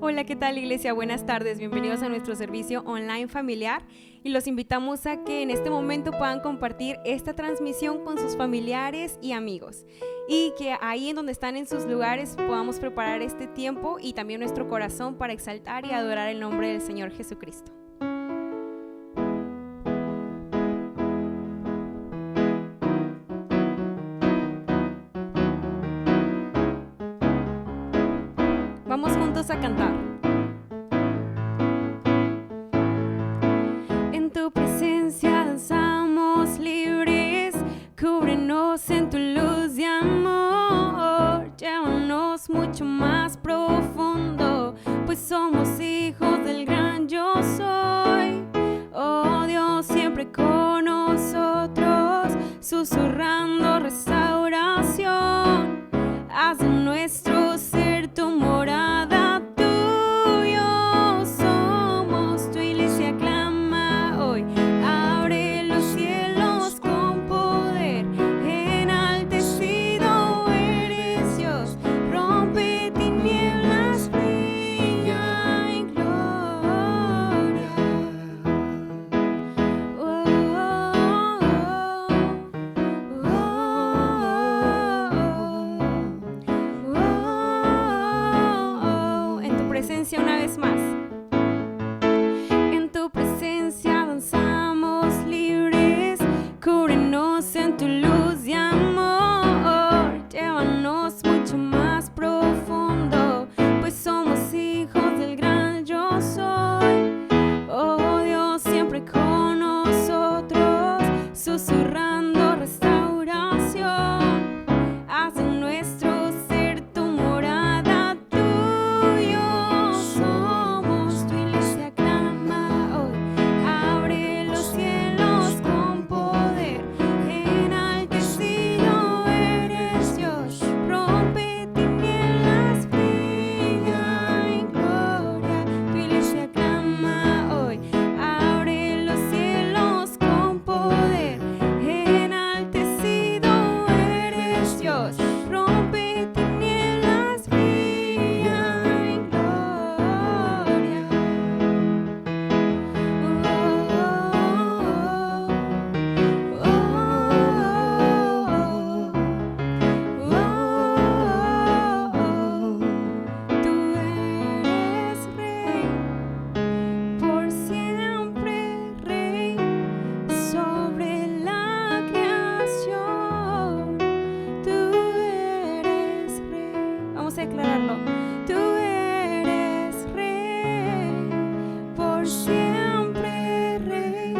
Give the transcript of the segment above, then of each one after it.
Hola, ¿qué tal, iglesia? Buenas tardes, bienvenidos a nuestro servicio online familiar y los invitamos a que en este momento puedan compartir esta transmisión con sus familiares y amigos y que ahí en donde están en sus lugares podamos preparar este tiempo y también nuestro corazón para exaltar y adorar el nombre del Señor Jesucristo. Vamos juntos a cantar. En tu presencia danzamos libres, cúbrenos en tu luz de amor, llévanos mucho más profundo, pues somos hijos del gran yo soy. Oh Dios, siempre con nosotros, susurrando restauración, haz de nuestro ser tu morada, tuyo somos, tu iglesia clama hoy, abre los cielos con poder, enaltecido eres Dios, rompe tinieblas, brilla en gloria. Oh, oh, oh, oh, oh. En tu presencia una vez más. En tu presencia danzamos libres, cúbrenos en tu luz de amor, llévanos mucho más profundo, pues somos hijos del gran yo soy. Oh Dios, siempre con nosotros, susurrando restauración, haz de nuestro ser tu morada, tuyo somos, tu iglesia clama hoy, abre los cielos con poder, enaltecido eres Dios, rompe tinieblas, brilla en gloria, tu iglesia clama hoy, abre los cielos con poder, enaltecido eres Dios, rompe tinieblas, brilla en gloria. Tú eres rey, por siempre rey, sobre la creación. Tú eres rey. Vamos a declararlo. Tú eres rey, por siempre rey,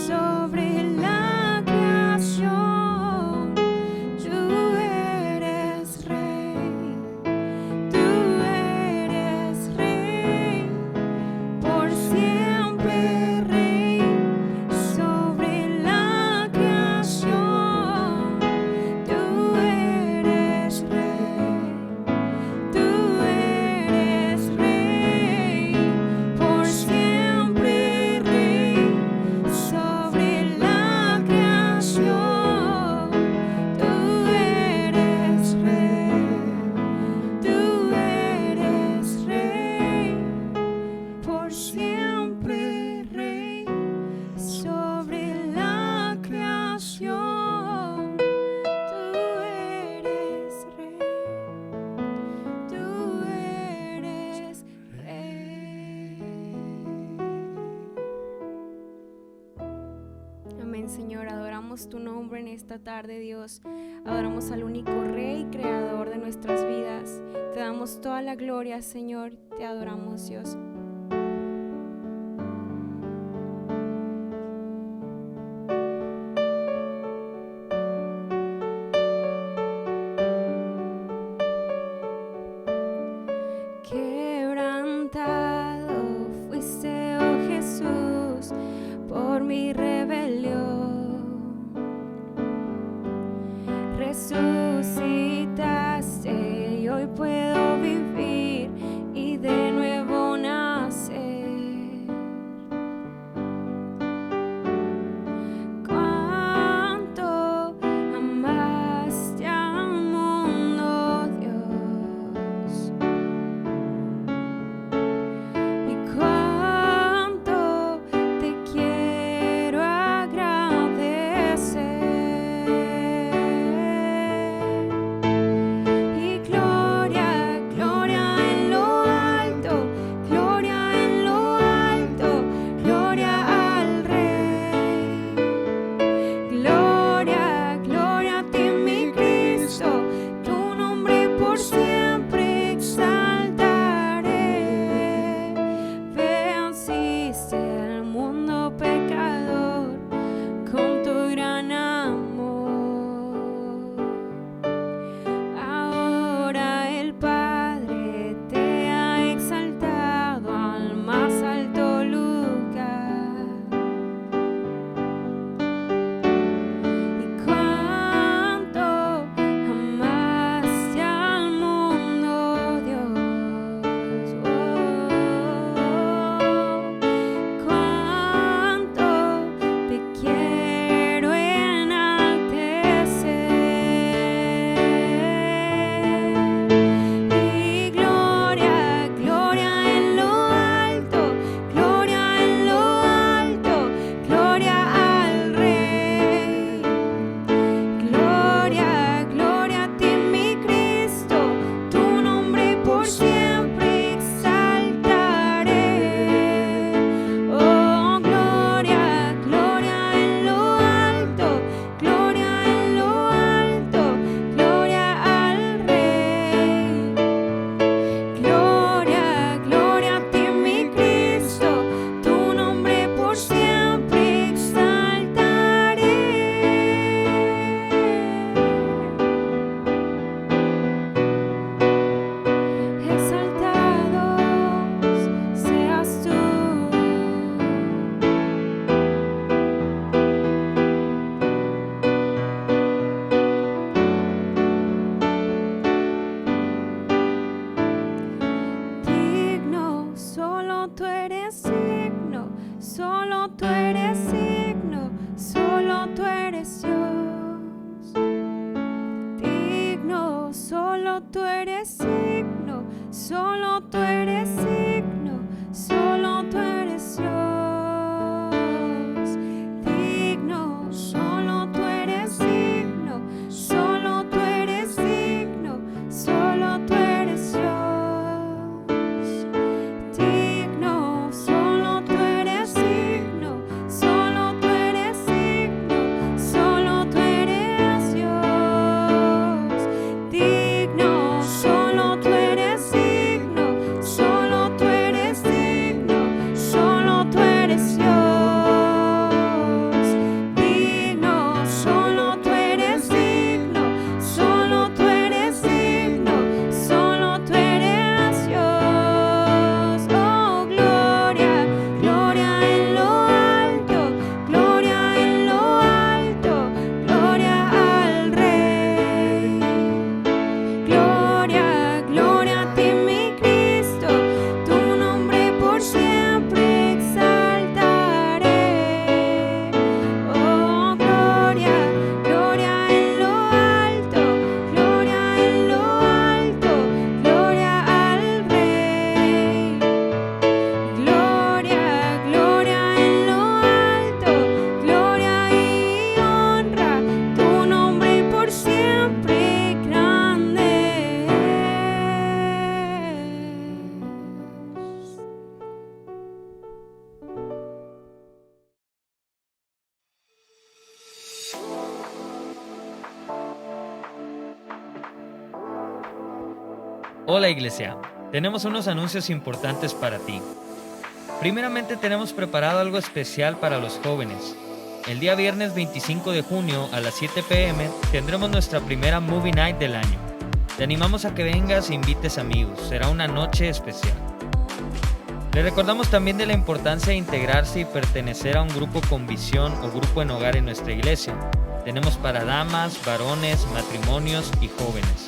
sobre la creación. Tú eres rey. Tú eres rey, por siempre rey, sobre la creación. Tú eres rey. Tú eres rey, por siempre rey, sobre la creación. Tú eres rey. Tú eres rey, por siempre rey, sobre la creación. Tú eres rey. Tú eres rey. Amén, Señor. Adoramos tu nombre en esta tarde, Dios. Adoramos al único Rey, Creador de nuestras vidas. Te damos toda la gloria, Señor. Te adoramos, Dios. Quebrantado fuiste, oh Jesús, por mi rebelión. Resucitaste y hoy puedo vivir y de nuevo nacer. solo tú eres digno, solo tú eres digno, solo tú eres Dios. Digno, solo tú eres digno, solo tú eres digno, solo tú eres Dios. Digno, solo tú eres digno, solo tú eres digno, solo tú eres Dios. Digno, solo tú eres digno, solo tú eres digno, solo tú eres Dios. Digno, solo tú eres digno, solo tú eres digno, solo tú eres Dios. Digno, solo tú eres digno, solo tú eres digno, solo tú eres Dios. Oh, gloria, gloria en lo alto, gloria en lo alto, gloria al Rey. Gloria, gloria a ti, mi Cristo, tu nombre por siempre exaltaré. Oh, gloria, gloria en lo alto, gloria en lo alto, gloria al Rey. Gloria, gloria en lo alto, gloria y honra, tu nombre por siempre grande es. Hola Iglesia, tenemos unos anuncios importantes para ti. Primeramente tenemos preparado algo especial para los jóvenes. El día viernes 25 de junio a las 7 p.m. tendremos nuestra primera Movie Night del año. Te animamos a que vengas e invites amigos, será una noche especial. Le recordamos también de la importancia de integrarse y pertenecer a un grupo con visión o grupo en hogar en nuestra iglesia. Tenemos para damas, varones, matrimonios y jóvenes.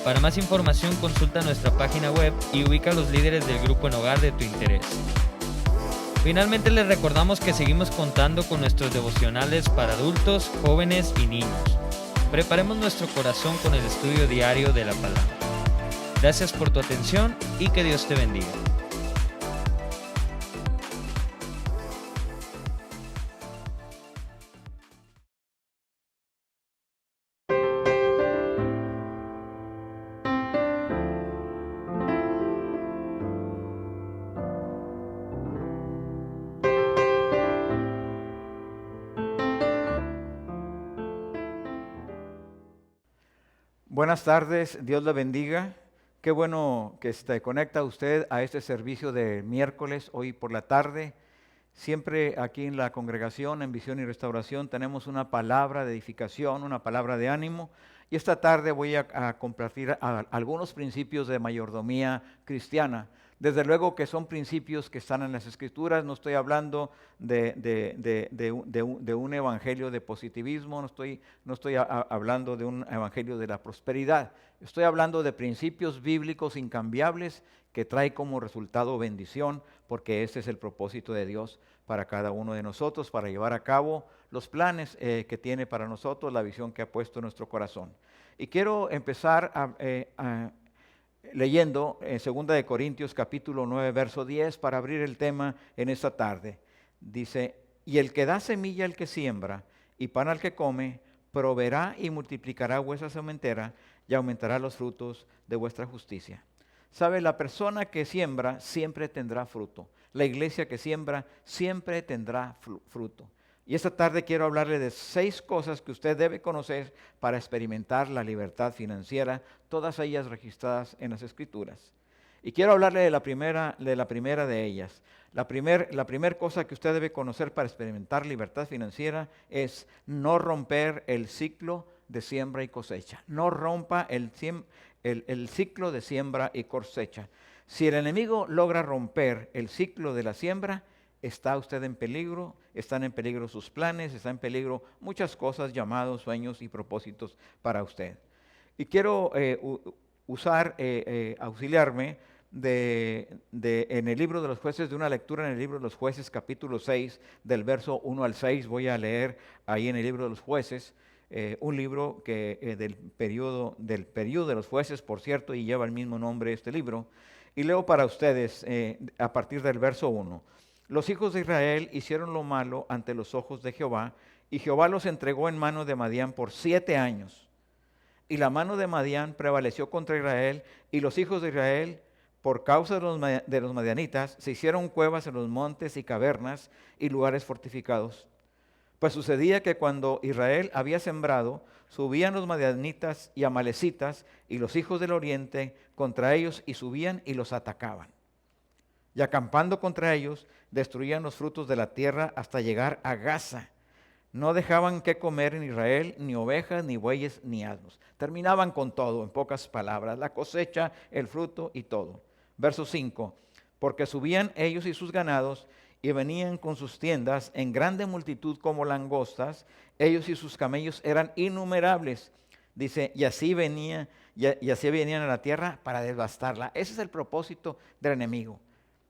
Para más información consulta nuestra página web y ubica a los líderes del grupo en hogar de tu interés. Finalmente les recordamos que seguimos contando con nuestros devocionales para adultos, jóvenes y niños. Preparemos nuestro corazón con el estudio diario de la palabra. Gracias por tu atención y que Dios te bendiga. Buenas tardes, Dios le bendiga. Qué bueno que se conecta usted a este servicio de miércoles, hoy por la tarde. Siempre aquí en la congregación, en Visión y Restauración, tenemos una palabra de edificación, una palabra de ánimo. Y esta tarde voy a compartir algunos principios de mayordomía cristiana. Desde luego que son principios que están en las Escrituras. No estoy hablando de un evangelio de positivismo, no estoy hablando de un evangelio de la prosperidad. Estoy hablando de principios bíblicos incambiables que trae como resultado bendición, porque este es el propósito de Dios para cada uno de nosotros, para llevar a cabo los planes que tiene para nosotros, la visión que ha puesto en nuestro corazón. Y quiero empezar leyendo en 2 de Corintios capítulo 9, verso 10, para abrir el tema en esta tarde. Dice, y el que da semilla al que siembra y pan al que come, proveerá y multiplicará vuestra sementera y aumentará los frutos de vuestra justicia. ¿Sabe? La persona que siembra siempre tendrá fruto. La iglesia que siembra siempre tendrá fruto. Y esta tarde quiero hablarle de 6 cosas que usted debe conocer para experimentar la libertad financiera, todas ellas registradas en las Escrituras. Y quiero hablarle de la primera de ellas. La primera cosa que usted debe conocer para experimentar libertad financiera es no romper el ciclo de siembra y cosecha. No rompa el ciclo de siembra y cosecha. Si el enemigo logra romper el ciclo de la siembra, está usted en peligro, están en peligro sus planes, están en peligro muchas cosas, llamados, sueños y propósitos para usted. Y quiero auxiliarme en el libro de los jueces, de una lectura en el libro de los jueces, capítulo 6, del verso 1 al 6. Voy a leer ahí en el libro de los jueces, un libro que del periodo de los jueces, por cierto, y lleva el mismo nombre este libro. Y leo para ustedes a partir del verso 1. Los hijos de Israel hicieron lo malo ante los ojos de Jehová, y Jehová los entregó en mano de Madián por 7 años. Y la mano de Madián prevaleció contra Israel, y los hijos de Israel, por causa de los madianitas, se hicieron cuevas en los montes y cavernas y lugares fortificados. Pues sucedía que cuando Israel había sembrado, subían los madianitas y amalecitas y los hijos del oriente contra ellos, y subían y los atacaban. Y acampando contra ellos, destruían los frutos de la tierra hasta llegar a Gaza. No dejaban que comer en Israel ni ovejas, ni bueyes, ni asnos. Terminaban con todo, en pocas palabras, la cosecha, el fruto y todo. Verso 5, porque subían ellos y sus ganados y venían con sus tiendas en grande multitud como langostas, ellos y sus camellos eran innumerables. Dice, y así venían a la tierra para devastarla. Ese es el propósito del enemigo,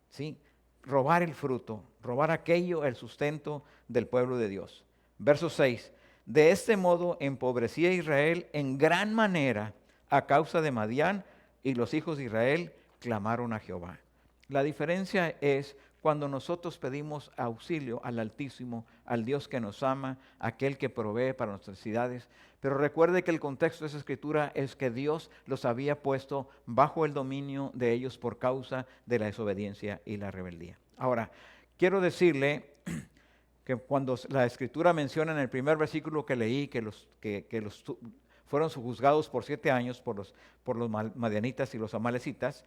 ¿sí? Robar el fruto, robar aquello, el sustento del pueblo de Dios. Verso 6, de este modo empobrecía Israel en gran manera a causa de Madián, y los hijos de Israel clamaron a Jehová. La diferencia es cuando nosotros pedimos auxilio al Altísimo, al Dios que nos ama, aquel que provee para nuestras necesidades. Pero recuerde que el contexto de esa escritura es que Dios los había puesto bajo el dominio de ellos por causa de la desobediencia y la rebeldía. Ahora, quiero decirle que cuando la escritura menciona en el primer versículo que leí que los fueron juzgados por 7 años por los madianitas y los amalecitas,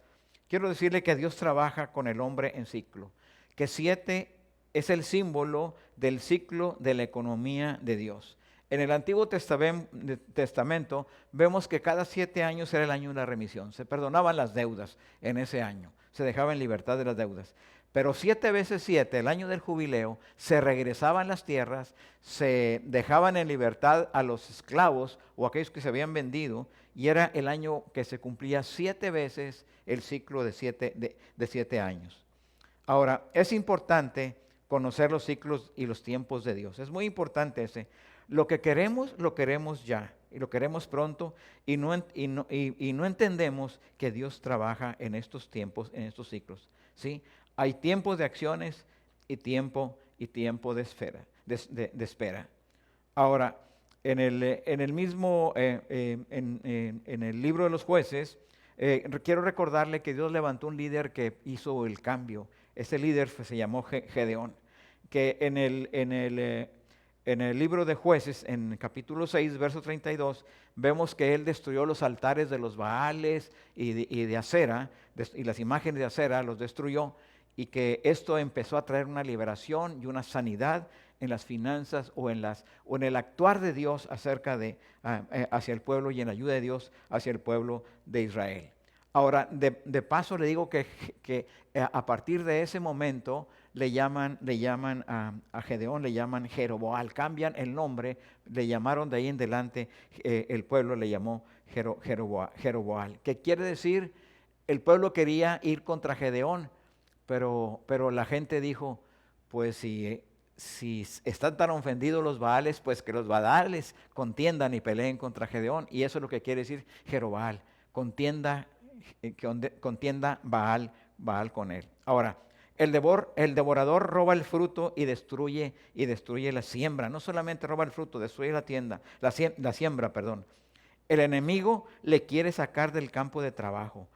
quiero decirle que Dios trabaja con el hombre en ciclo, que 7 es el símbolo del ciclo de la economía de Dios. En el Antiguo Testamento vemos que cada 7 años era el año de la remisión, se perdonaban las deudas en ese año, se dejaba en libertad de las deudas. Pero 7 veces 7, el año del jubileo, se regresaban las tierras, se dejaban en libertad a los esclavos o aquellos que se habían vendido, y era el año que se cumplía 7 veces el ciclo de 7 años. Ahora, es importante conocer los ciclos y los tiempos de Dios. Es muy importante ese. Lo queremos ya, y lo queremos pronto, y no entendemos que Dios trabaja en estos tiempos, en estos ciclos, ¿sí? Hay tiempos de acciones y tiempo de espera. Ahora, en el libro de los jueces, quiero recordarle que Dios levantó un líder que hizo el cambio. Ese líder se llamó Gedeón, que en el libro de jueces, en capítulo 6, verso 32, vemos que él destruyó los altares de los Baales y de Acera, y las imágenes de Acera los destruyó, y que esto empezó a traer una liberación y una sanidad en las finanzas o en el actuar de Dios hacia el pueblo, y en la ayuda de Dios hacia el pueblo de Israel. Ahora, de paso le digo que a partir de ese momento le llaman a Gedeón, le llaman Jeroboal, cambian el nombre, le llamaron de ahí en adelante, el pueblo le llamó Jeroboal, que quiere decir, el pueblo quería ir contra Gedeón, pero la gente dijo, pues si están tan ofendidos los Baales, pues que los Baales contiendan y peleen contra Gedeón. Y eso es lo que quiere decir Jeroboal, contienda Baal con él. Ahora, el devorador roba el fruto y destruye la siembra. No solamente roba el fruto, destruye la siembra. El enemigo le quiere sacar del campo de trabajo.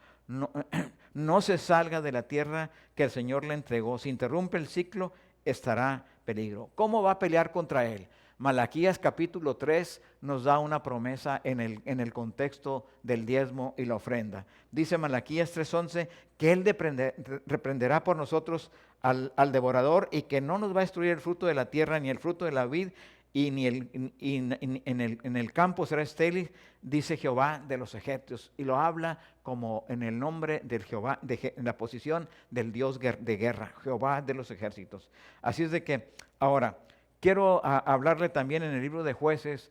No se salga de la tierra que el Señor le entregó. Si interrumpe el ciclo, estará peligro. ¿Cómo va a pelear contra él? Malaquías capítulo 3 nos da una promesa en el contexto del diezmo y la ofrenda. Dice Malaquías 3:11 que él reprenderá por nosotros al devorador, y que no nos va a destruir el fruto de la tierra ni el fruto de la vid, y en el campo será estéril, dice Jehová de los ejércitos, y lo habla como en el nombre del Jehová, en la posición del Dios de guerra, Jehová de los ejércitos. Así es de que ahora quiero hablarle también en el libro de Jueces,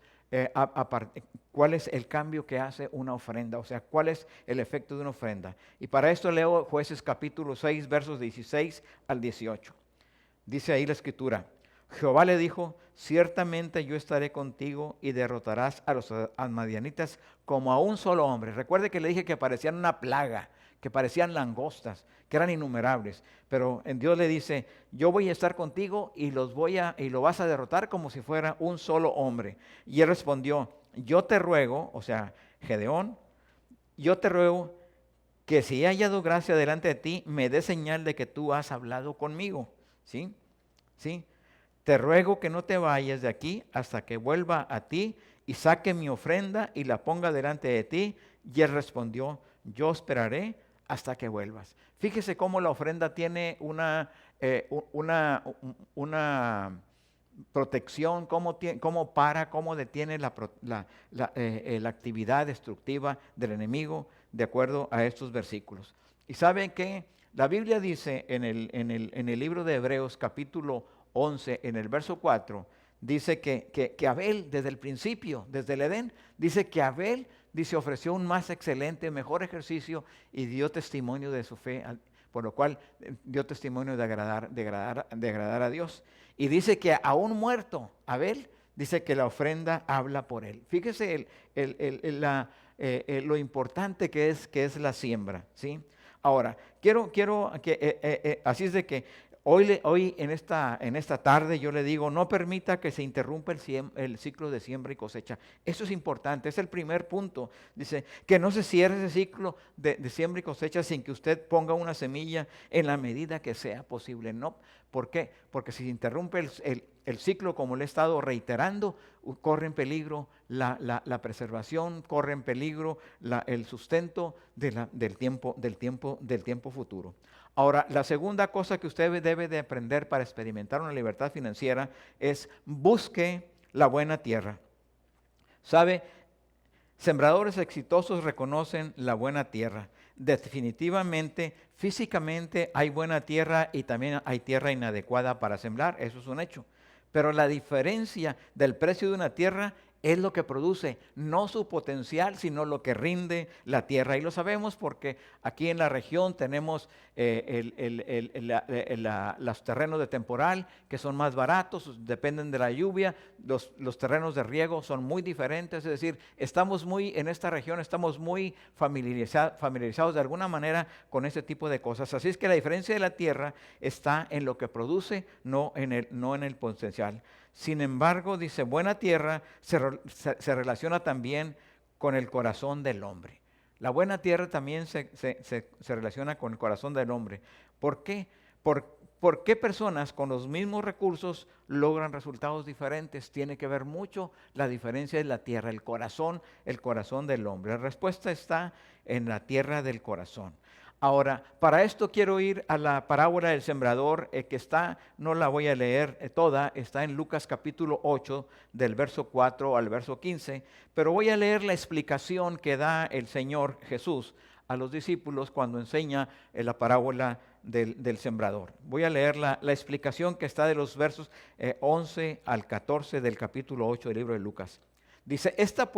cuál es el cambio que hace una ofrenda, o sea, cuál es el efecto de una ofrenda. Y para esto leo Jueces capítulo 6, versos 16 al 18. Dice ahí la escritura: Jehová le dijo, ciertamente yo estaré contigo y derrotarás a los madianitas como a un solo hombre. Recuerde que le dije que parecían una plaga, que parecían langostas, que eran innumerables. Pero en Dios le dice, yo voy a estar contigo y lo vas a derrotar como si fuera un solo hombre. Y él respondió, yo te ruego, o sea, Gedeón, yo te ruego que si he hallado gracia delante de ti, me dé señal de que tú has hablado conmigo. ¿Sí? ¿Sí? Te ruego que no te vayas de aquí hasta que vuelva a ti y saque mi ofrenda y la ponga delante de ti. Y él respondió, yo esperaré hasta que vuelvas. Fíjese cómo la ofrenda tiene una protección, cómo detiene la actividad destructiva del enemigo, de acuerdo a estos versículos. Y saben que la Biblia dice en el libro de Hebreos capítulo 11, en el verso 4, dice que Abel, desde el principio, desde el Edén, dice que Abel, ofreció un más excelente, mejor ejercicio y dio testimonio de su fe, por lo cual dio testimonio de agradar a Dios. Y dice que aún muerto Abel, dice que la ofrenda habla por él. Fíjese lo importante que es la siembra, ¿sí? Ahora, quiero que, así es de que hoy en esta tarde yo le digo, no permita que se interrumpa el ciclo de siembra y cosecha. Eso es importante, es el primer punto. Dice, que no se cierre ese ciclo de siembra y cosecha sin que usted ponga una semilla en la medida que sea posible. No, ¿por qué? Porque si se interrumpe el ciclo, como le he estado reiterando, corre en peligro la preservación, corre en peligro el sustento del tiempo futuro. Ahora, la segunda cosa que usted debe de aprender para experimentar una libertad financiera es busque la buena tierra. ¿Sabe? Sembradores exitosos reconocen la buena tierra. Definitivamente, físicamente hay buena tierra y también hay tierra inadecuada para sembrar, eso es un hecho. Pero la diferencia del precio de una tierra es lo que produce, no su potencial, sino lo que rinde la tierra. Y lo sabemos porque aquí en la región tenemos los terrenos de temporal que son más baratos, dependen de la lluvia. Los terrenos de riego son muy diferentes, es decir, en esta región estamos muy familiarizados de alguna manera con este tipo de cosas. Así es que la diferencia de la tierra está en lo que produce, no en el potencial. Sin embargo, dice, buena tierra se relaciona también con el corazón del hombre. La buena tierra también se relaciona con el corazón del hombre. ¿Por qué? ¿Por qué personas con los mismos recursos logran resultados diferentes? Tiene que ver mucho la diferencia de la tierra, el corazón del hombre. La respuesta está en la tierra del corazón. Ahora, para esto quiero ir a la parábola del sembrador que está, no la voy a leer toda, está en Lucas capítulo 8, del verso 4 al verso 15, pero voy a leer la explicación que da el Señor Jesús a los discípulos cuando enseña la parábola del sembrador. Voy a leer la explicación que está de los versos 11 al 14 del capítulo 8 del libro de Lucas. Dice, esta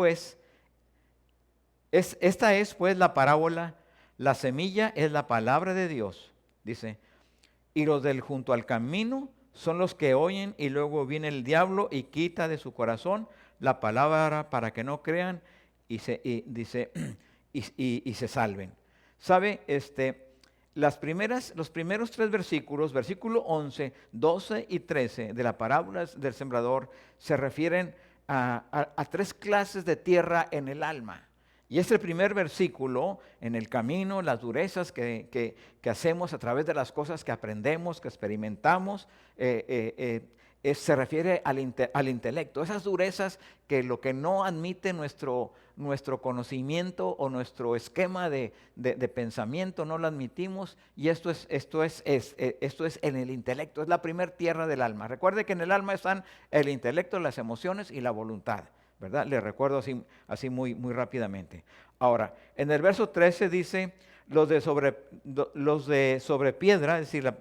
es pues la parábola. La semilla es la palabra de Dios, dice, y los del junto al camino son los que oyen y luego viene el diablo y quita de su corazón la palabra para que no crean y se salven. ¿Sabe? Los primeros tres versículos, versículo 11, 12 y 13 de la parábola del sembrador se refieren a tres clases de tierra en el alma. Y es el primer versículo en el camino, las durezas que hacemos a través de las cosas que aprendemos, que experimentamos, se refiere al intelecto. Esas durezas que lo que no admite nuestro conocimiento o nuestro esquema de pensamiento no lo admitimos, y esto es en el intelecto, es la primer tierra del alma. Recuerde que en el alma están el intelecto, las emociones y la voluntad. ¿Verdad? Le recuerdo así muy rápidamente. Ahora, en el verso 13 dice, Los de sobre piedra, es decir,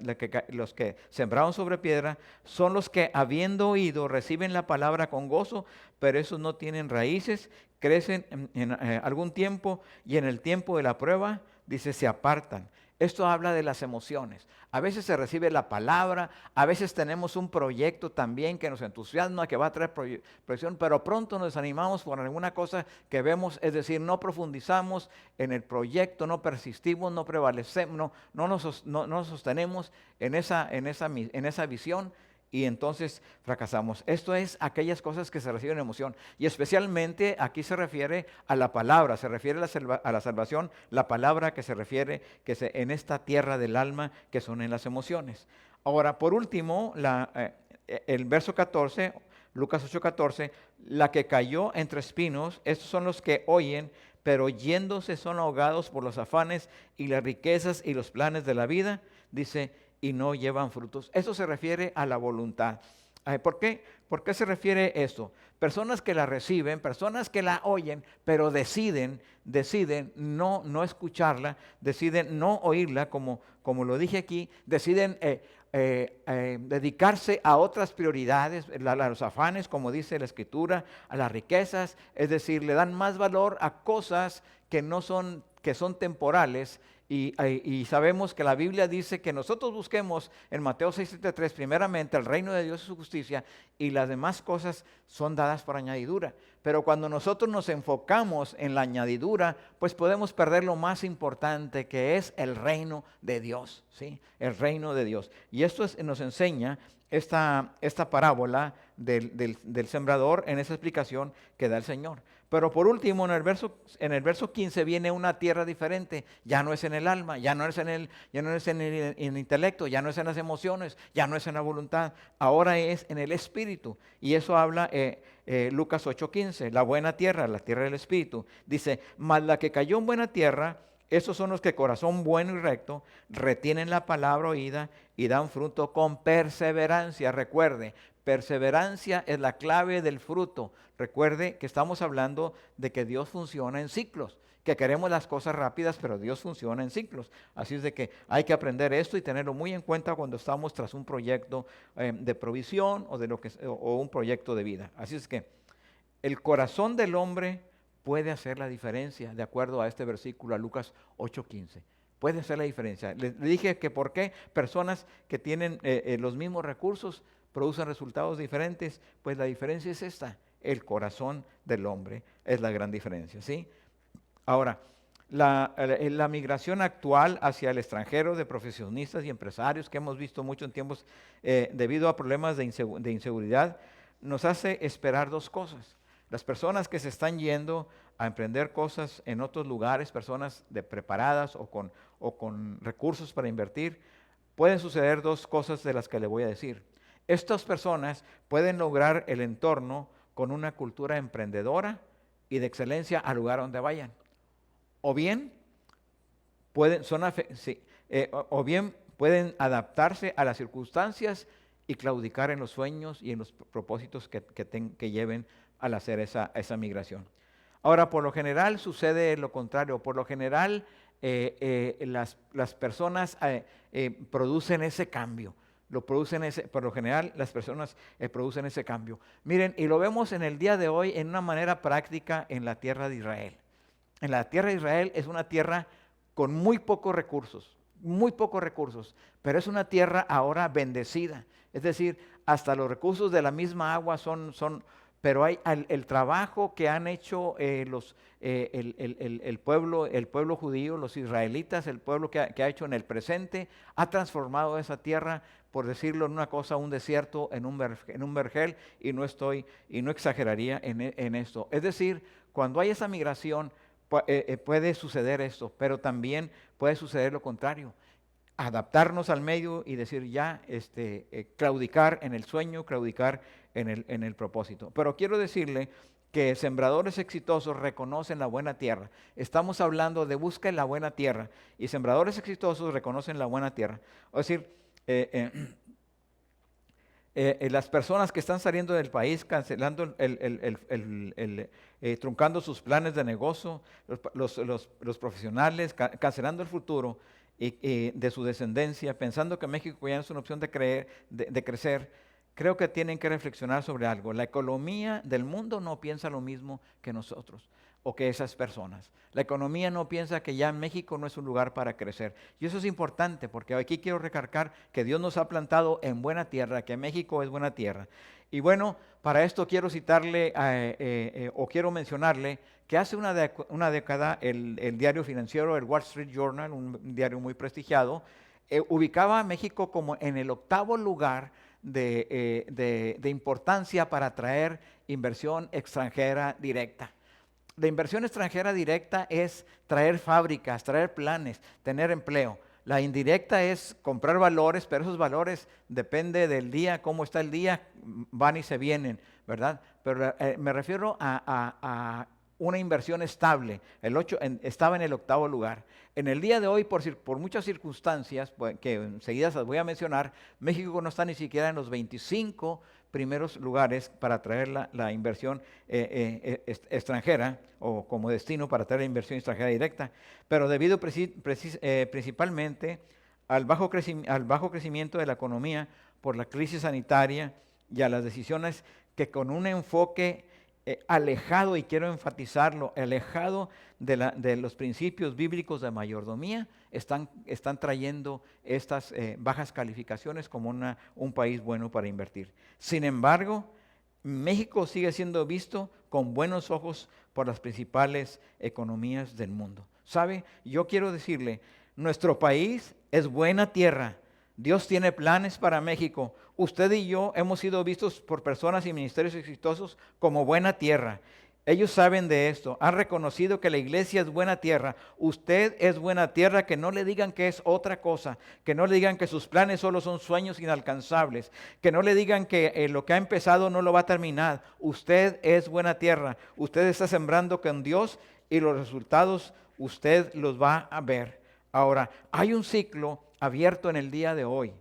los que sembraron sobre piedra, son los que habiendo oído reciben la palabra con gozo, pero esos no tienen raíces, crecen en algún tiempo y en el tiempo de la prueba, dice, se apartan. Esto habla de las emociones. A veces se recibe la palabra, a veces tenemos un proyecto también que nos entusiasma, que va a traer proyección, pero pronto nos desanimamos por alguna cosa que vemos, es decir, no profundizamos en el proyecto, no persistimos, no prevalecemos, no nos sostenemos en esa visión. Y entonces fracasamos. Esto es aquellas cosas que se reciben en emoción. Y especialmente aquí se refiere a la palabra, se refiere a la salvación, la palabra que se refiere en esta tierra del alma, que son en las emociones. Ahora, por último, el verso 14, Lucas 8:14, la que cayó entre espinos, estos son los que oyen, pero yéndose son ahogados por los afanes y las riquezas y los planes de la vida, dice, y no llevan frutos. Eso se refiere a la voluntad. ¿Por qué? ¿Por qué se refiere esto? Personas que la reciben, personas que la oyen, pero deciden no escucharla, deciden no oírla, como lo dije aquí, deciden dedicarse a otras prioridades, a los afanes, como dice la Escritura, a las riquezas, es decir, le dan más valor a cosas que son temporales. Y sabemos que la Biblia dice que nosotros busquemos en Mateo 6:33 primeramente el reino de Dios y su justicia, y las demás cosas son dadas por añadidura. Pero cuando nosotros nos enfocamos en la añadidura, pues podemos perder lo más importante, que es el reino de Dios, ¿sí? El reino de Dios. Y esto nos enseña esta parábola del sembrador en esa explicación que da el Señor. Pero por último, en el verso 15 viene una tierra diferente. Ya no es en el alma, ya no es en el intelecto, ya no es en las emociones, ya no es en la voluntad. Ahora es en el espíritu. Y eso habla Lucas 8:15, la buena tierra, la tierra del espíritu. Dice, mas la que cayó en buena tierra, esos son los que corazón bueno y recto retienen la palabra oída y dan fruto con perseverancia. Recuerde, perseverancia es la clave del fruto. Recuerde que estamos hablando de que Dios funciona en ciclos, que queremos las cosas rápidas, pero Dios funciona en ciclos. Así es de que hay que aprender esto y tenerlo muy en cuenta cuando estamos tras un proyecto de provisión o un proyecto de vida. Así es que el corazón del hombre puede hacer la diferencia, de acuerdo a este versículo, a Lucas 8:15. Puede hacer la diferencia. Le dije que por qué personas que tienen los mismos recursos producen resultados diferentes. Pues la diferencia es esta: el corazón del hombre es la gran diferencia, ¿sí? Ahora, la migración actual hacia el extranjero de profesionistas y empresarios, que hemos visto mucho en tiempos debido a problemas de inseguridad, nos hace esperar dos cosas. Las personas que se están yendo a emprender cosas en otros lugares, personas preparadas o con recursos para invertir, pueden suceder dos cosas de las que le voy a decir. Estas personas pueden lograr el entorno con una cultura emprendedora y de excelencia al lugar donde vayan. O bien pueden adaptarse a las circunstancias y claudicar en los sueños y en los propósitos que lleven al hacer esa migración. Ahora, por lo general sucede lo contrario. Por lo general las personas producen ese cambio. Por lo general las personas producen ese cambio. Miren, y lo vemos en el día de hoy en una manera práctica en la tierra de Israel. En la tierra de Israel es una tierra con muy pocos recursos, pero es una tierra ahora bendecida. Es decir, hasta los recursos de la misma agua pero hay el trabajo que han hecho el pueblo judío, los israelitas, el pueblo que ha hecho en el presente, ha transformado esa tierra, por decirlo en una cosa, un desierto en un vergel, y no exageraría en esto. Es decir, cuando hay esa migración, puede suceder esto, pero también puede suceder lo contrario. Adaptarnos al medio y decir claudicar en el sueño, claudicar en el propósito. Pero quiero decirle que sembradores exitosos reconocen la buena tierra. Estamos hablando de busca en la buena tierra, y sembradores exitosos reconocen la buena tierra. Es decir, Las personas que están saliendo del país, cancelando, truncando sus planes de negocio, los profesionales, cancelando el futuro de su descendencia, pensando que México ya no es una opción de crecer, creo que tienen que reflexionar sobre algo. La economía del mundo no piensa lo mismo que nosotros o que esas personas. La economía no piensa que ya México no es un lugar para crecer. Y eso es importante porque aquí quiero recalcar que Dios nos ha plantado en buena tierra, que México es buena tierra. Y bueno, para esto quiero citarle o quiero mencionarle que hace una década el diario financiero, el Wall Street Journal, un diario muy prestigiado, ubicaba a México como en el 8º lugar de importancia para atraer inversión extranjera directa. La inversión extranjera directa es traer fábricas, traer planes, tener empleo. La indirecta es comprar valores, pero esos valores depende del día, cómo está el día, van y se vienen, ¿verdad? Pero me refiero a una inversión estable. Estaba en el 8º lugar. En el día de hoy, por muchas circunstancias, que enseguida las voy a mencionar, México no está ni siquiera en los 25 primeros lugares para atraer la inversión extranjera o como destino para atraer la inversión extranjera directa, pero debido principalmente al bajo crecimiento de la economía por la crisis sanitaria y a las decisiones que con un enfoque alejado, y quiero enfatizarlo, alejado de los principios bíblicos de mayordomía, están trayendo estas bajas calificaciones como un país bueno para invertir. Sin embargo, México sigue siendo visto con buenos ojos por las principales economías del mundo. ¿Sabe? Yo quiero decirle, nuestro país es buena tierra. Dios tiene planes para México. Usted y yo hemos sido vistos por personas y ministerios exitosos como buena tierra. Ellos saben de esto, han reconocido que la iglesia es buena tierra. Usted es buena tierra, que no le digan que es otra cosa, que no le digan que sus planes solo son sueños inalcanzables, que no le digan que lo que ha empezado no lo va a terminar. Usted es buena tierra, usted está sembrando con Dios y los resultados usted los va a ver. Ahora, hay un ciclo abierto en el día de hoy.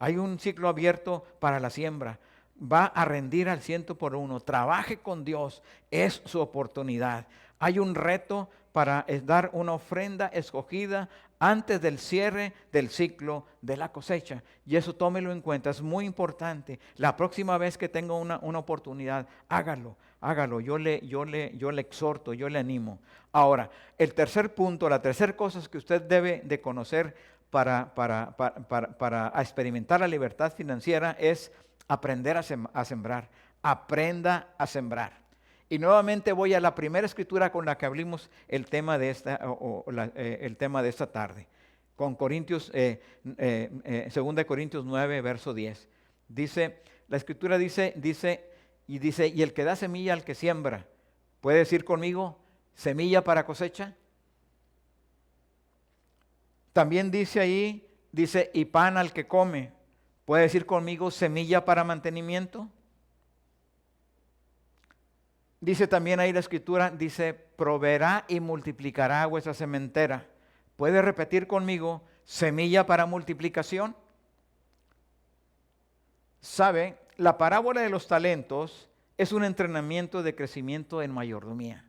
Hay un ciclo abierto para la siembra. Va a rendir al 100%. Trabaje con Dios. Es su oportunidad. Hay un reto para dar una ofrenda escogida antes del cierre del ciclo de la cosecha. Y eso tómelo en cuenta. Es muy importante. La próxima vez que tenga una oportunidad, hágalo. Yo le exhorto, yo le animo. Ahora, el tercer punto, la tercera cosa que usted debe de conocer para experimentar la libertad financiera es aprender a sembrar. Aprenda a sembrar. Y nuevamente voy a la primera escritura con la que abrimos el tema de esta tarde. Con Corintios, 2 Corintios 9, verso 10. La escritura dice, y el que da semilla al que siembra, ¿puede decir conmigo semilla para cosecha? También dice ahí, y pan al que come. ¿Puede decir conmigo semilla para mantenimiento? Dice también ahí la escritura, proveerá y multiplicará vuestra sementera. ¿Puede repetir conmigo semilla para multiplicación? ¿Sabe? La parábola de los talentos es un entrenamiento de crecimiento en mayordomía.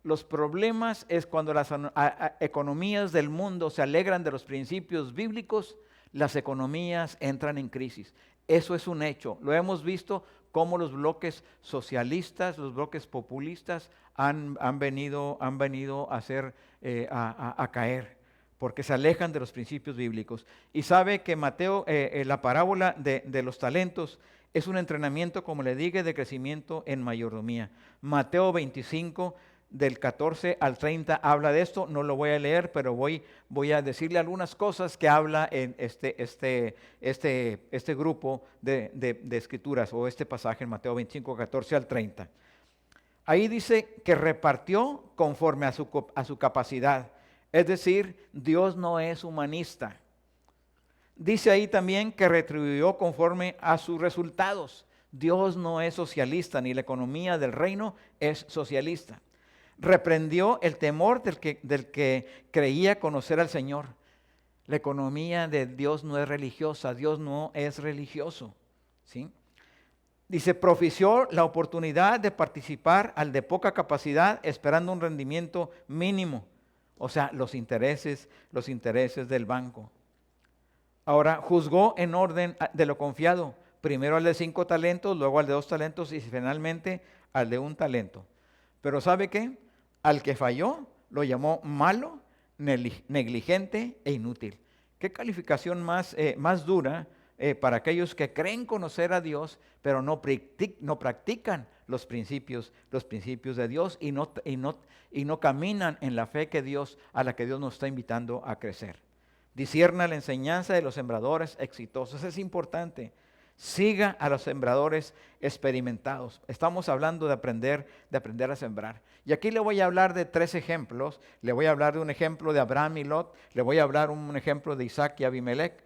Los problemas es cuando las economías del mundo se alegran de los principios bíblicos, las economías entran en crisis. Eso es un hecho. Lo hemos visto cómo los bloques socialistas, los bloques populistas han venido a caer, porque se alejan de los principios bíblicos. Y sabe que Mateo, la parábola de los talentos, es un entrenamiento, como le dije, de crecimiento en mayordomía. Mateo 25, del 14 al 30 habla de esto. No lo voy a leer, pero voy a decirle algunas cosas que habla en este grupo de escrituras, o este pasaje en Mateo 25, 14 al 30. Ahí dice que repartió conforme a su capacidad. Es decir, Dios no es humanista. Dice ahí también que retribuyó conforme a sus resultados. Dios no es socialista, ni la economía del reino es socialista. Reprendió el temor del que creía conocer al Señor. La economía de Dios no es religiosa, Dios no es religioso, ¿sí? Dice, propició la oportunidad de participar al de poca capacidad esperando un rendimiento mínimo. O sea, los intereses del banco. Ahora, juzgó en orden de lo confiado. Primero al de 5 talentos, luego al de 2 talentos y finalmente al de 1 talento. Pero ¿sabe qué? Al que falló lo llamó malo, negligente e inútil. ¿Qué calificación más dura para aquellos que creen conocer a Dios, pero no practican los principios de Dios y no caminan en la fe a la que Dios nos está invitando a crecer? Discierna la enseñanza de los sembradores exitosos. Es importante. Siga a los sembradores experimentados. Estamos hablando de aprender a sembrar. Y aquí le voy a hablar de 3 ejemplos. Le voy a hablar de un ejemplo de Abraham y Lot. Le voy a hablar un ejemplo de Isaac y Abimelech.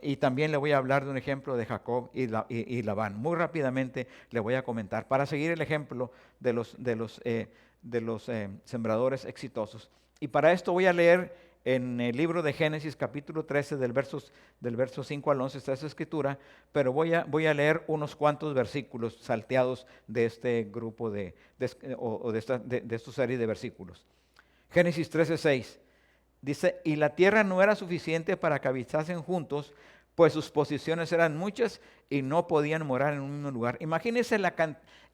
Y también le voy a hablar de un ejemplo de Jacob y Labán. Muy rápidamente le voy a comentar para seguir el ejemplo de los sembradores exitosos. Y para esto voy a leer en el libro de Génesis capítulo 13 del verso 5 al 11 está esa escritura, pero voy a leer unos cuantos versículos salteados de este grupo de esta serie de versículos. Génesis 13:6 dice, y la tierra no era suficiente para que habitasen juntos, pues sus posiciones eran muchas y no podían morar en un mismo lugar. Imagínense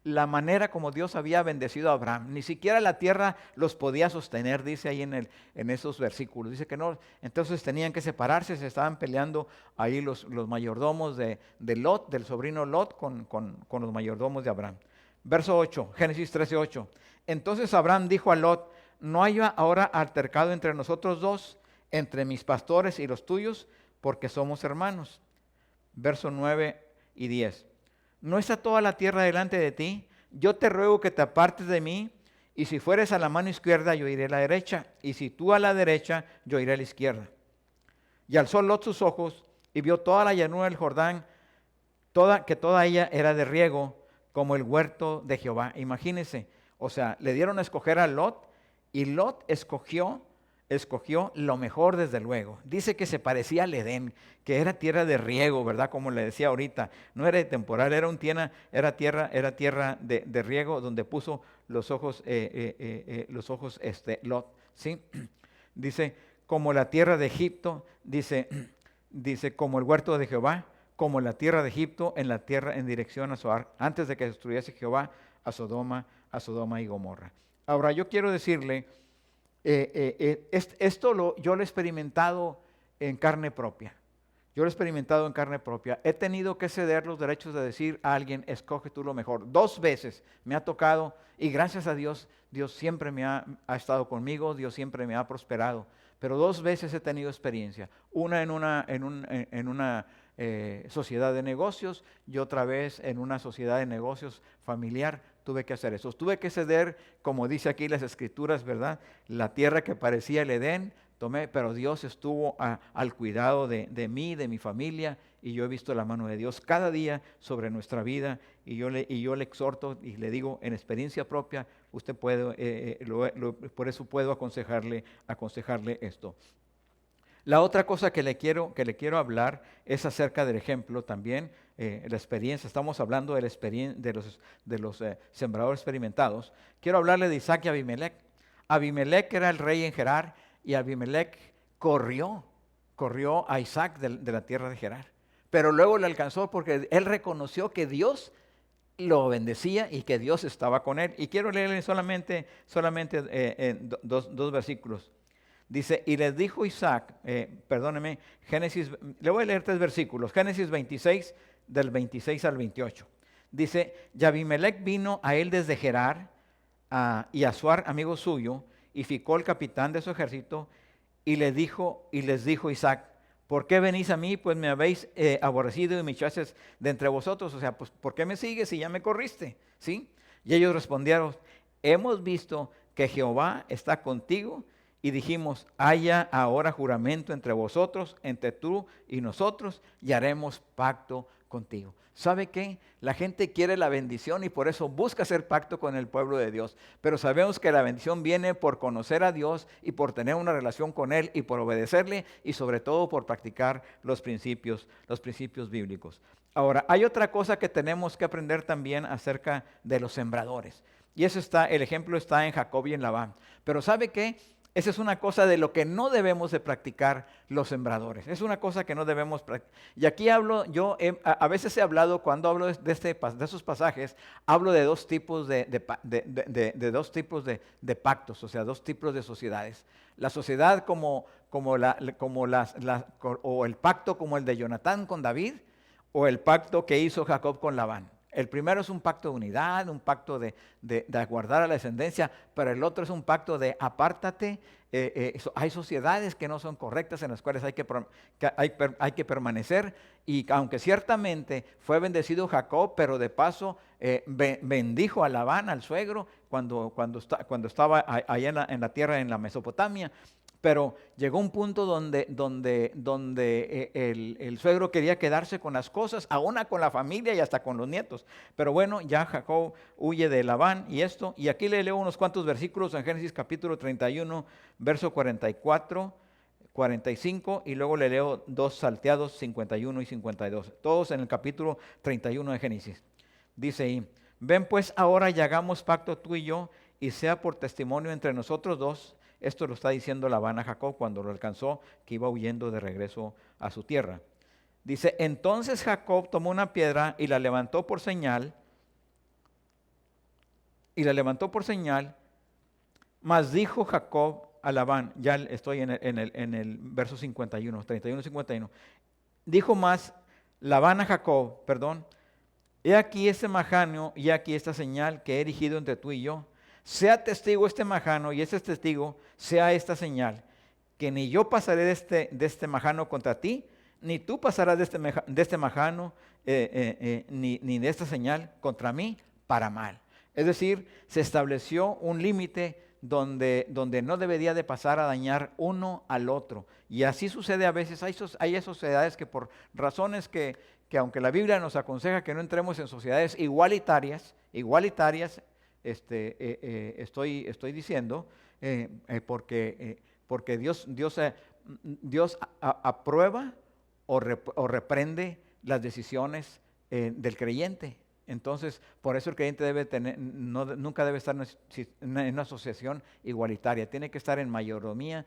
la manera como Dios había bendecido a Abraham. Ni siquiera la tierra los podía sostener, dice ahí en esos versículos. Dice que no, entonces tenían que separarse, se estaban peleando ahí los mayordomos de Lot, del sobrino Lot, con los mayordomos de Abraham. Verso 8, Génesis 13:8. Entonces Abraham dijo a Lot, no haya ahora altercado entre nosotros dos, entre mis pastores y los tuyos, porque somos hermanos. Verso 9 y 10. ¿No está toda la tierra delante de ti? Yo te ruego que te apartes de mí, y si fueres a la mano izquierda, yo iré a la derecha, y si tú a la derecha, yo iré a la izquierda. Y alzó Lot sus ojos, y vio toda la llanura del Jordán, que toda ella era de riego, como el huerto de Jehová. Imagínense, o sea, le dieron a escoger a Lot, y Lot escogió lo mejor desde luego. Dice que se parecía al Edén, que era tierra de riego, ¿verdad? Como le decía ahorita, no era de temporal, era tierra de riego donde puso los ojos Lot, ¿sí? Dice, como la tierra de Egipto, dice como el huerto de Jehová, como la tierra de Egipto en dirección a Zoar, antes de que destruyese Jehová a Sodoma y Gomorra. Ahora yo quiero decirle, yo lo he experimentado en carne propia. He tenido que ceder los derechos de decir a alguien, escoge tú lo mejor. 2 veces me ha tocado y gracias a Dios, Dios siempre ha estado conmigo, Dios siempre me ha prosperado. Pero 2 veces he tenido experiencia. Una en una sociedad de negocios y otra vez en una sociedad de negocios familiar. Tuve que hacer eso. Tuve que ceder, como dice aquí las escrituras, ¿verdad? La tierra que parecía el Edén, pero Dios estuvo al cuidado de mí, de mi familia, y yo he visto la mano de Dios cada día sobre nuestra vida, y yo le exhorto y le digo en experiencia propia, usted puede, por eso puedo aconsejarle esto. La otra cosa que le quiero hablar es acerca del ejemplo también, la experiencia. Estamos hablando de los sembradores experimentados. Quiero hablarle de Isaac y Abimelech. Abimelech era el rey en Gerar y Abimelech corrió a Isaac de la tierra de Gerar. Pero luego le alcanzó porque él reconoció que Dios lo bendecía y que Dios estaba con él. Y quiero leerle solamente dos versículos. Dice, y les dijo Isaac, Génesis, le voy a leer 3 versículos, Génesis 26, del 26 al 28. Dice, y Abimelech vino a él desde Gerar, y a Zoar, amigo suyo, y Ficol, capitán de su ejército, y les dijo Isaac, ¿por qué venís a mí? Pues me habéis aborrecido y me echasteis de entre vosotros. O sea, pues ¿por qué me sigues si ya me corriste? ¿Sí? Y ellos respondieron, hemos visto que Jehová está contigo, Y dijimos, haya ahora juramento entre vosotros, entre tú y nosotros, y haremos pacto contigo. ¿Sabe qué? La gente quiere la bendición y por eso busca hacer pacto con el pueblo de Dios. Pero sabemos que la bendición viene por conocer a Dios y por tener una relación con Él y por obedecerle y sobre todo por practicar los principios bíblicos. Ahora, hay otra cosa que tenemos que aprender también acerca de los sembradores. Y el ejemplo está en Jacob y en Labán. Pero ¿sabe qué? Esa es una cosa de lo que no debemos de practicar los sembradores. Es una cosa que no debemos practicar. Y aquí hablo, a veces he hablado, cuando hablo de esos pasajes, hablo de dos tipos de pactos, o sea, dos tipos de sociedades. La sociedad o el pacto como el de Jonatán con David, o el pacto que hizo Jacob con Labán. El primero es un pacto de unidad, un pacto de guardar a la descendencia, pero el otro es un pacto de apártate. Hay sociedades que no son correctas en las cuales hay que permanecer, y aunque ciertamente fue bendecido Jacob, pero de paso bendijo a Labán, al suegro, cuando estaba allá en la tierra, en la Mesopotamia. Pero llegó un punto donde el suegro quería quedarse con las cosas, aún con la familia y hasta con los nietos. Pero bueno, ya Jacob huye de Labán y esto. Y aquí le leo unos cuantos versículos en Génesis capítulo 31, verso 44, 45, y luego le leo dos salteados, 51 y 52. Todos en el capítulo 31 de Génesis. Dice ahí, ven pues ahora y hagamos pacto tú y yo, y sea por testimonio entre nosotros dos. Esto lo está diciendo Labán a Jacob cuando lo alcanzó, que iba huyendo de regreso a su tierra. Dice, entonces Jacob tomó una piedra y la levantó por señal, mas dijo Jacob a Labán, ya estoy en el verso 51, 31-51. Dijo más Labán a Jacob, he aquí este majano y aquí esta señal que he erigido entre tú y yo. Sea testigo este majano y este testigo sea esta señal, que ni yo pasaré de este majano contra ti, ni tú pasarás de este majano ni de esta señal contra mí para mal. Es decir, se estableció un límite donde no debería de pasar a dañar uno al otro. Y así sucede a veces. Hay sociedades que por razones que aunque la Biblia nos aconseja que no entremos en sociedades igualitarias, estoy diciendo, porque Dios aprueba o reprende las decisiones del creyente. Entonces, por eso el creyente nunca debe estar en una asociación igualitaria. Tiene que estar en mayordomía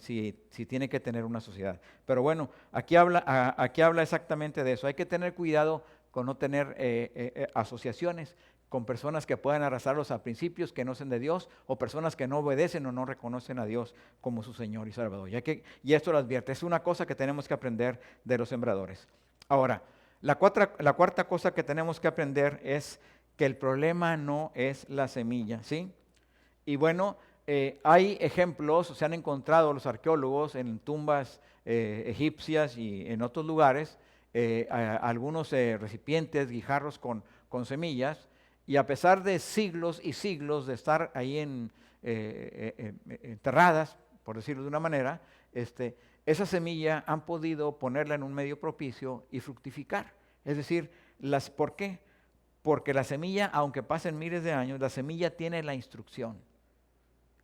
si tiene que tener una sociedad. Pero bueno, aquí habla exactamente de eso. Hay que tener cuidado con no tener asociaciones con personas que puedan arrastrarlos a principios que no sean de Dios, o personas que no obedecen o no reconocen a Dios como su Señor y Salvador. Y esto lo advierte, es una cosa que tenemos que aprender de los sembradores. Ahora, la cuarta cosa que tenemos que aprender es que el problema no es la semilla, ¿sí? Y bueno, hay ejemplos, se han encontrado los arqueólogos en tumbas egipcias y en otros lugares, algunos recipientes, guijarros con semillas. Y a pesar de siglos y siglos de estar ahí enterradas, por decirlo de una manera, esa semilla han podido ponerla en un medio propicio y fructificar. Es decir, ¿por qué? Porque la semilla, aunque pasen miles de años, la semilla tiene la instrucción.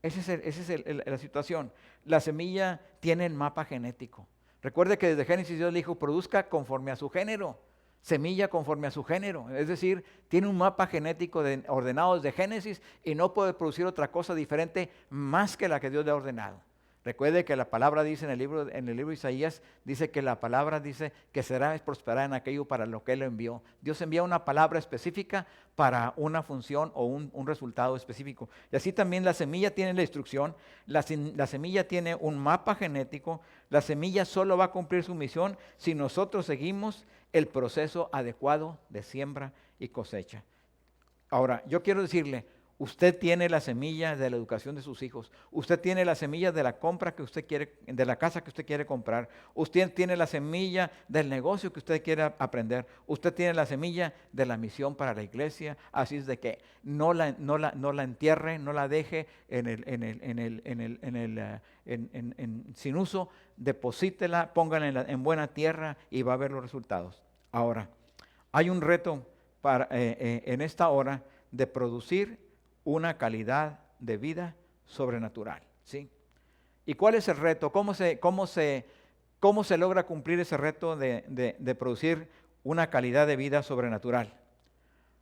Esa es la situación. La semilla tiene el mapa genético. Recuerde que desde Génesis Dios le dijo, produzca conforme a su género. Semilla conforme a su género, es decir, tiene un mapa genético ordenado desde Génesis y no puede producir otra cosa diferente más que la que Dios le ha ordenado. Recuerde que la palabra dice en el libro de Isaías, dice que la palabra dice que será prosperada en aquello para lo que Él envió. Dios envía una palabra específica para una función o un resultado específico. Y así también la semilla tiene la instrucción, la semilla tiene un mapa genético, la semilla solo va a cumplir su misión si nosotros seguimos el proceso adecuado de siembra y cosecha. Ahora, yo quiero decirle, Usted tiene la semilla de la educación de sus hijos. Usted tiene la semilla de la compra que usted quiere, de la casa que usted quiere comprar. Usted tiene la semilla del negocio que usted quiere aprender. Usted tiene la semilla de la misión para la iglesia. Así es de que no la entierre, no la deje sin uso. Deposítela, póngala en buena tierra y va a ver los resultados. Ahora, hay un reto en esta hora de producir una calidad de vida sobrenatural, ¿sí? ¿Y cuál es el reto? ¿Cómo se logra cumplir ese reto de producir una calidad de vida sobrenatural?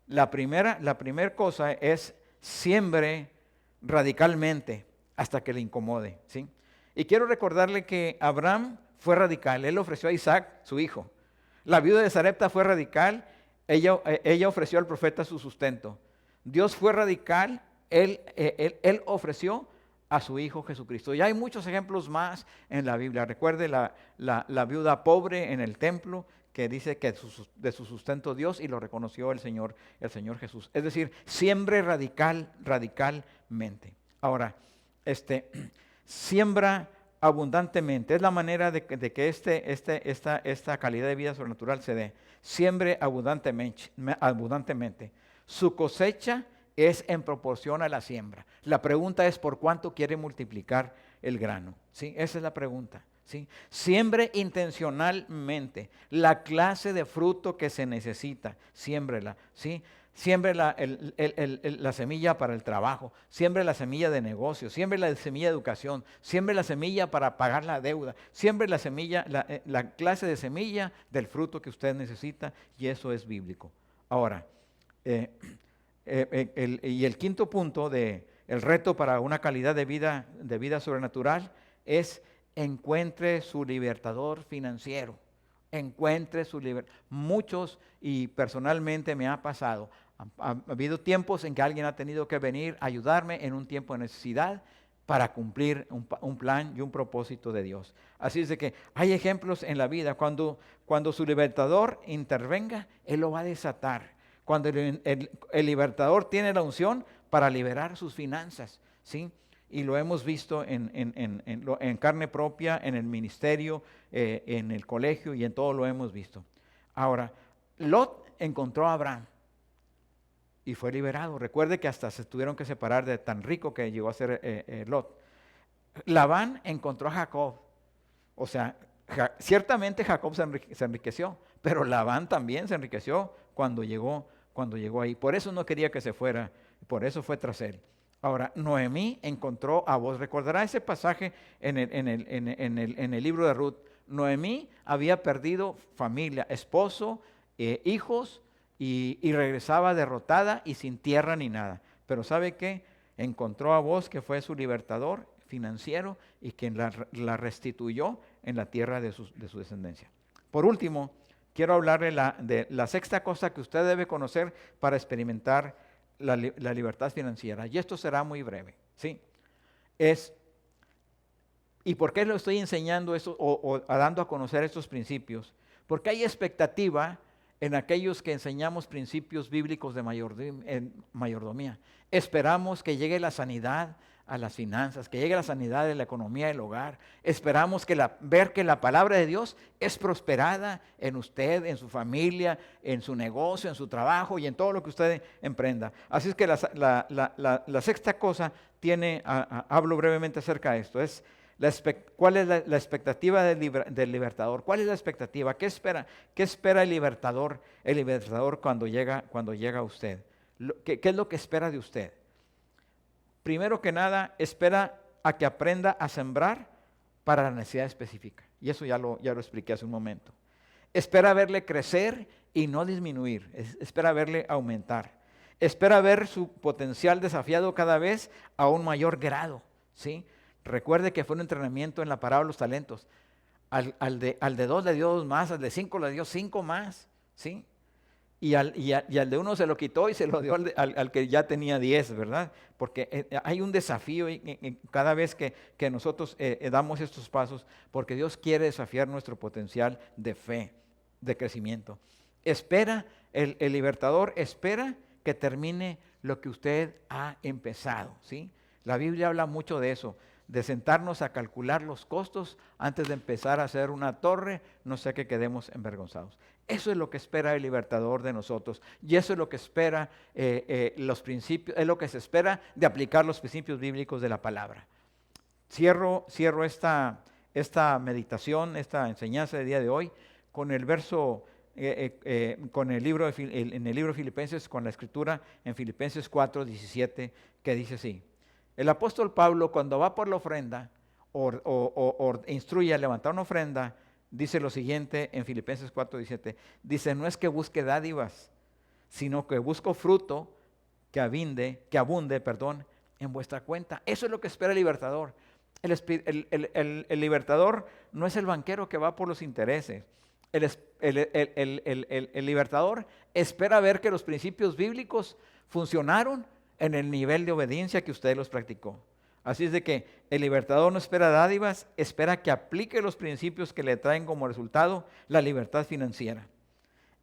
La primera cosa es siembre radicalmente hasta que le incomode, ¿sí? Y quiero recordarle que Abraham fue radical. Él ofreció a Isaac, su hijo. La viuda de Sarepta fue radical. Ella ofreció al profeta su sustento. Dios fue radical, Él ofreció a su Hijo Jesucristo. Y hay muchos ejemplos más en la Biblia. Recuerde la viuda pobre en el templo que dice que de su sustento Dios, y lo reconoció el Señor Jesús. Es decir, siembre radicalmente. Ahora, siembra abundantemente. Es la manera de que esta calidad de vida sobrenatural se dé. Siembre abundantemente. Su cosecha es en proporción a la siembra. La pregunta es por cuánto quiere multiplicar el grano. ¿Sí? Esa es la pregunta. ¿Sí? Siembre intencionalmente la clase de fruto que se necesita. Siémbrela. ¿Sí? Siembre la semilla para el trabajo, siembre la semilla de negocio, siembre la semilla de educación, siembre la semilla para pagar la deuda, siembre la semilla, la clase de semilla del fruto que usted necesita, y eso es bíblico. Ahora, el quinto punto del reto para una calidad de vida sobrenatural es: encuentre su libertador financiero. Encuentre su libertador. Muchos, y personalmente me ha pasado, ha habido tiempos en que alguien ha tenido que venir a ayudarme en un tiempo de necesidad para cumplir un plan y un propósito de Dios. Así es de que hay ejemplos en la vida. Cuando su libertador intervenga, Él lo va a desatar. Cuando el libertador tiene la unción para liberar sus finanzas, ¿sí? Y lo hemos visto en carne propia, en el ministerio, en el colegio, y en todo lo hemos visto. Ahora, Lot encontró a Abraham y fue liberado. Recuerde que hasta se tuvieron que separar de tan rico que llegó a ser Lot. Labán encontró a Jacob. O sea, ciertamente Jacob se enriqueció, pero Labán también se enriqueció cuando llegó ahí. Por eso no quería que se fuera, por eso fue tras él. Ahora, Noemí encontró a Boaz. Recordará ese pasaje en el libro de Ruth. Noemí había perdido familia, esposo, hijos, y regresaba derrotada y sin tierra ni nada. Pero ¿sabe qué? Encontró a Boaz, que fue su libertador financiero, y quien la restituyó en la tierra de su descendencia. Por último, quiero hablarle de la sexta cosa que usted debe conocer para experimentar la libertad financiera. Y esto será muy breve, ¿sí? ¿Y por qué lo estoy enseñando esto o dando a conocer estos principios? Porque hay expectativa en aquellos que enseñamos principios bíblicos de mayordomía. Esperamos que llegue la sanidad a las finanzas, que llegue la sanidad de la economía del hogar. Esperamos ver que la palabra de Dios es prosperada en usted, en su familia, en su negocio, en su trabajo y en todo lo que usted emprenda. Así es que la sexta cosa hablo brevemente acerca de esto. ¿Cuál es la expectativa del libertador? ¿Cuál es la expectativa? ¿Qué espera el libertador cuando llega a usted? ¿Qué es lo que espera de usted? Primero que nada, espera a que aprenda a sembrar para la necesidad específica. Y eso ya lo expliqué hace un momento. Espera verle crecer y no disminuir. Espera verle aumentar. Espera ver su potencial desafiado cada vez a un mayor grado, ¿sí? Recuerde que fue un entrenamiento en la parábola de los talentos. Al de 2 le dio 2 más, al de 5 le dio 5 más, ¿sí? Y al de 1 se lo quitó y se lo dio al que ya tenía 10, ¿verdad? Porque hay un desafío cada vez que nosotros damos estos pasos, porque Dios quiere desafiar nuestro potencial de fe, de crecimiento. El libertador espera que termine lo que usted ha empezado, ¿sí? La Biblia habla mucho de eso, de sentarnos a calcular los costos antes de empezar a hacer una torre, no sea que quedemos envergonzados. Eso es lo que espera el libertador de nosotros, y eso es lo que espera los principios, es lo que se espera de aplicar los principios bíblicos de la palabra. Cierro esta meditación, esta enseñanza del día de hoy, con el verso, en el libro de Filipenses, con la escritura en Filipenses 4:17, que dice así. El apóstol Pablo, cuando va por la ofrenda o instruye a levantar una ofrenda, dice lo siguiente en Filipenses 4:17. Dice, no es que busque dádivas, sino que busco fruto que abunde, en vuestra cuenta. Eso es lo que espera el libertador. El libertador no es el banquero que va por los intereses. El libertador espera ver que los principios bíblicos funcionaron en el nivel de obediencia que usted los practicó. Así es de que el libertador no espera dádivas, espera que aplique los principios que le traen como resultado la libertad financiera.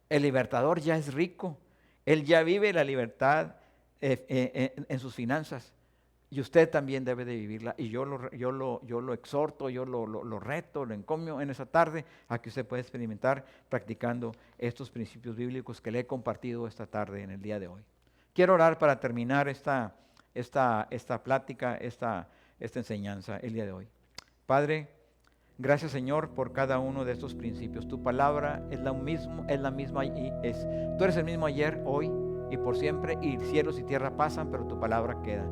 El libertador ya es rico, él ya vive la libertad en sus finanzas, y usted también debe de vivirla. Y yo lo exhorto, yo lo reto, lo encomio en esa tarde a que usted pueda experimentar practicando estos principios bíblicos que le he compartido esta tarde en el día de hoy. Quiero orar para terminar esta plática, esta enseñanza el día de hoy. Padre, gracias Señor por cada uno de estos principios. Tu palabra es la misma tú eres el mismo ayer, hoy y por siempre, y cielos y tierra pasan, pero tu palabra queda.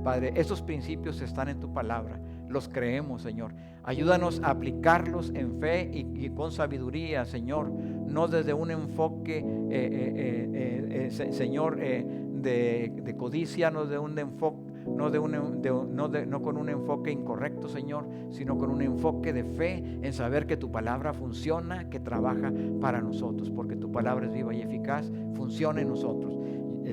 Padre, estos principios están en tu palabra, los creemos, Señor. Ayúdanos a aplicarlos en fe y con sabiduría, Señor, no desde un enfoque, Señor, de codicia, no con un enfoque incorrecto, Señor, sino con un enfoque de fe en saber que tu palabra funciona, que trabaja para nosotros, porque tu palabra es viva y eficaz, funciona en nosotros.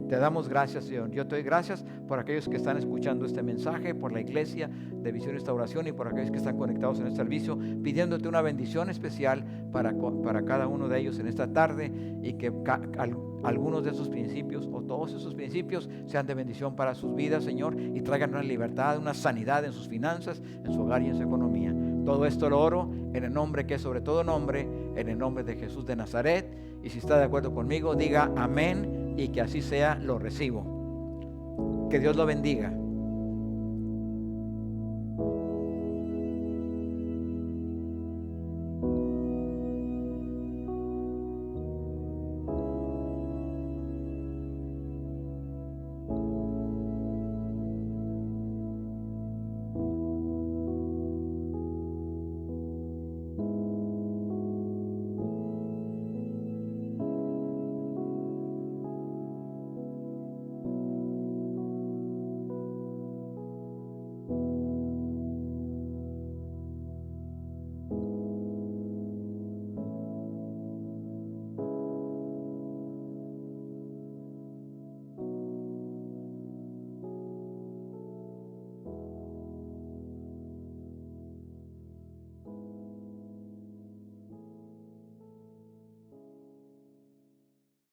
Te damos gracias, Señor. Yo te doy gracias por aquellos que están escuchando este mensaje, por la iglesia de Visión y Restauración y por aquellos que están conectados en el servicio, pidiéndote una bendición especial para cada uno de ellos en esta tarde, y que algunos de esos principios o todos esos principios sean de bendición para sus vidas, Señor, y traigan una libertad, una sanidad en sus finanzas, en su hogar y en su economía. Todo esto lo oro en el nombre que es sobre todo nombre, en el nombre de Jesús de Nazaret. Y si está de acuerdo conmigo, diga amén, y que así sea, lo recibo. Que Dios lo bendiga.